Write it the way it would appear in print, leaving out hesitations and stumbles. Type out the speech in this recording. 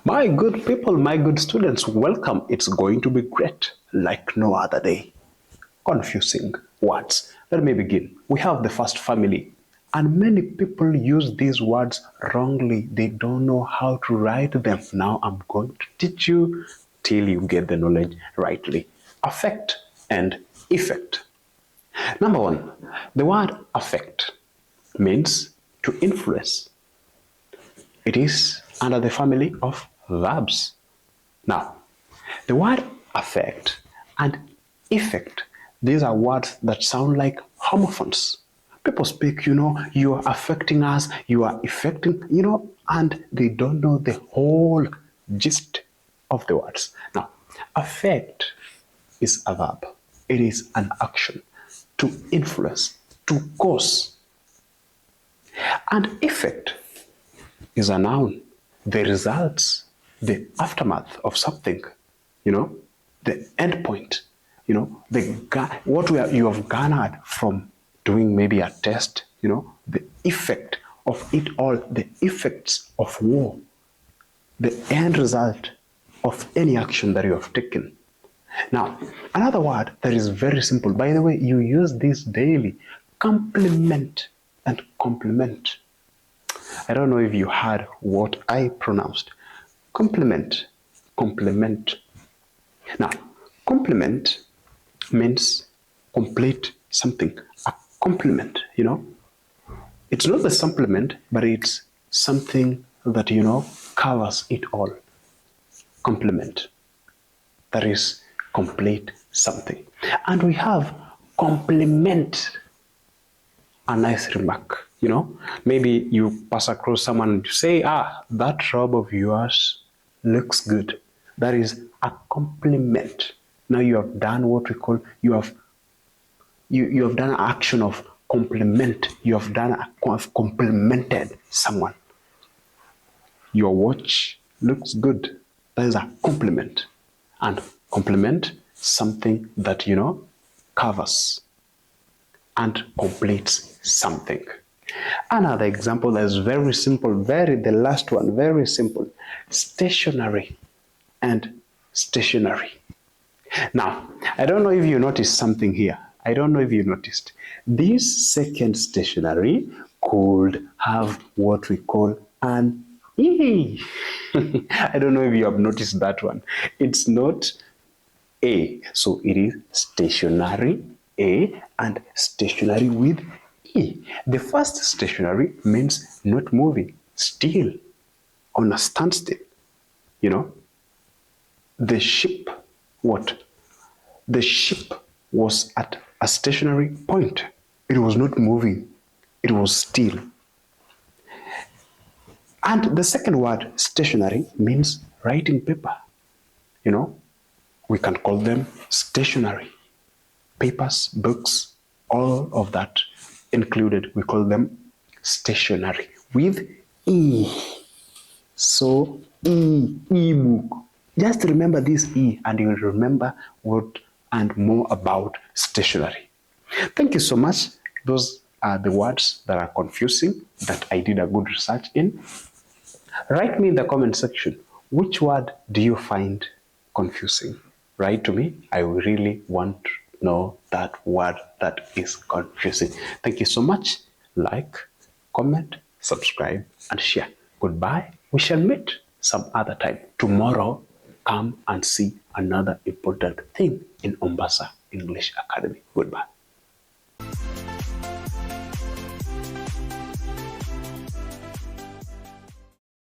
My good people, my good students, welcome. It's going to be great like no other day. Confusing words. Let me begin. We have the first family, and many people use these words wrongly. They don't know how to write them. Now I'm going to teach you till you get the knowledge rightly. Affect and effect. Number one, the word affect means to influence. It is under the family of verbs. Now, the word affect and effect, these are words that sound like homophones. People speak, you are affecting us, you are affecting, and they don't know the whole gist of the words. Now, affect is a verb. It is an action to influence, to cause. And effect is a noun, the results, the aftermath of something, the end point, what you have garnered from doing maybe a test, the effect of it all, the effects of war, the end result of any action that you have taken. Now, another word that is very simple, by the way, you use this daily, complement and complement. I don't know if you heard what I pronounced. Complement, complement. Now, complement means complete something, a complement, It's not a supplement, but it's something that, covers it all. Complement. That is complete something. And we have complement, a nice remark. Maybe you pass across someone and you say, that robe of yours looks good. That is a compliment. Now you have done what we call, you have done an action of compliment. You have complimented someone. Your watch looks good. That is a compliment. And compliment, something that, covers and completes something. Another example that is very simple, the last one, very simple. Stationary and stationary. Now, I don't know if you noticed something here. I don't know if you noticed. This second stationary could have what we call an E. I don't know if you have noticed that one. It's not A. So it is stationary, A, and stationary with E. The first stationary means not moving, still, on a standstill. The ship, what? The ship was at a stationary point. It was not moving. It was still. And the second word, stationary, means writing paper. We can call them stationary. Papers, books, all of that included, we call them stationary with E. So, e-book. Just remember this E and you will remember what and more about stationary. Thank you so much. Those are the words that are confusing that I did a good research in. Write me in the comment section, which word do you find confusing? Write to me. I really want to know that word that is confusing. Thank you so much. Like, comment, subscribe, and share. Goodbye. We shall meet some other time. Tomorrow, come and see another important thing in Ombasa English Academy. Goodbye.